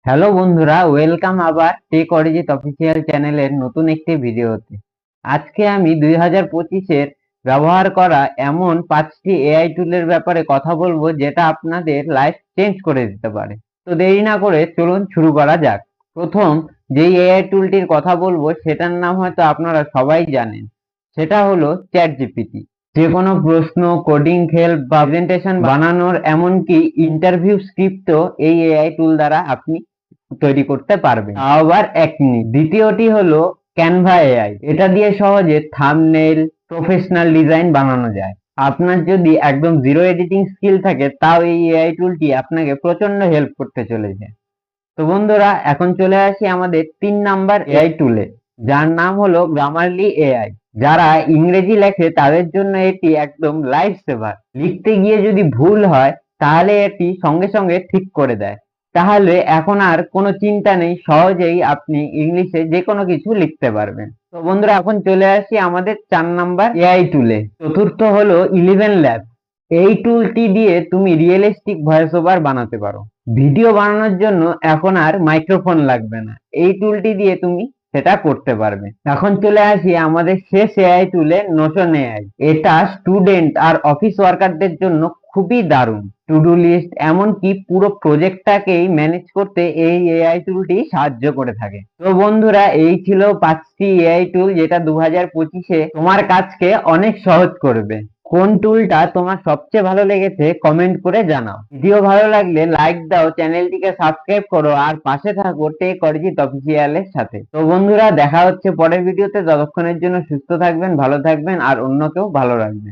Hello বন্ধুরা, welcome আবার take Arijit official চ্যানেলের নতুন একটি ভিডিওতে। আজকে আমি 2025-এর ব্যবহার করা এমন 5টি এআই টুলের ব্যাপারে কথা বলবো যেটা আপনাদের লাইফ চেঞ্জ করে দিতে পারে। তো দেরি না করে চলুন শুরু করা যাক। প্রথম যেই এআই টুলটির কথা বলবো সেটার নাম হয়তো আপনারা সবাই জানেন, সেটা হলো চ্যাট জিপিটি। যে কোনো প্রশ্ন, কোডিং হেল্প বা প্রেজেন্টেশন বানানোর, এমনকি ইন্টারভিউ স্ক্রিপ্টও এই এআই টুল দ্বারা আপনি তৈরি করতে পারবেন, আবার 1 মিনিট। দ্বিতীয়টি হলো ক্যানভা এআই। এটা দিয়ে সহজে থাম্বনেইল, প্রফেশনাল ডিজাইন বানানো যায়। আপনার যদি একদম জিরো এডিটিং স্কিল থাকে, তাও এই এআই টুলটি আপনাকে প্রচন্ড হেল্প করতে চলেছে। তো বন্ধুরা, এখন চলে আসি আমাদের 3 নাম্বার এআই টুলে, যার নাম হলো গ্রামারলি এআই। যারা ইংরেজি লেখে তাদের জন্য এটি একদম লাইফ সেভার। লিখতে গিয়ে যদি ভুল হয় তাহলে এটি সঙ্গে সঙ্গে ঠিক করে দেয়। তাহলে এখন আর কোনো চিন্তা নেই, সহজেই আপনি ইংলিশে যে কোনো কিছু লিখতে পারবেন। তো বন্ধুরা, এখন চলে আসি আমাদের 4 নাম্বার এআই টুলে। চতুর্থ হলো 11 ল্যাব। এই টুলটি দিয়ে তুমি রিয়েলিস্টিক ভয়েস ওভার বানাতে পারো। ভিডিও বানানোর জন্য এখন আর মাইক্রোফোন লাগবে না, এই টুলটি দিয়ে তুমি সেটা করতে পারবে। এখন চলে আসি আমাদের শেষ এআই টুলে, নোশন এআই। এটা স্টুডেন্ট আর অফিস ওয়ার্কারদের জন্য খুবই দারুণ। টু ডু লিস্ট, এমনকি পুরো প্রজেক্টটাকেই ম্যানেজ করতে এই এআই টুলটি সাহায্য করে থাকে। তো বন্ধুরা, এই ছিল 5টি এআই টুল যেটা 2025-এ তোমার কাজকে অনেক সহজ করবে। কোন টুলটা তোমার সবচেয়ে ভালো লেগেছে কমেন্ট করে জানাও। ভিডিও ভালো লাগলে লাইক দাও, চ্যানেলটিকে সাবস্ক্রাইব করো আর পাশে থাকো টেক অরিজিৎ অফিসিয়ালের সাথে। তো বন্ধুরা, দেখা হচ্ছে পরের ভিডিওতে। ততক্ষণের জন্য সুস্থ থাকবেন, ভালো থাকবেন আর অন্যকেও ভালো রাখবেন।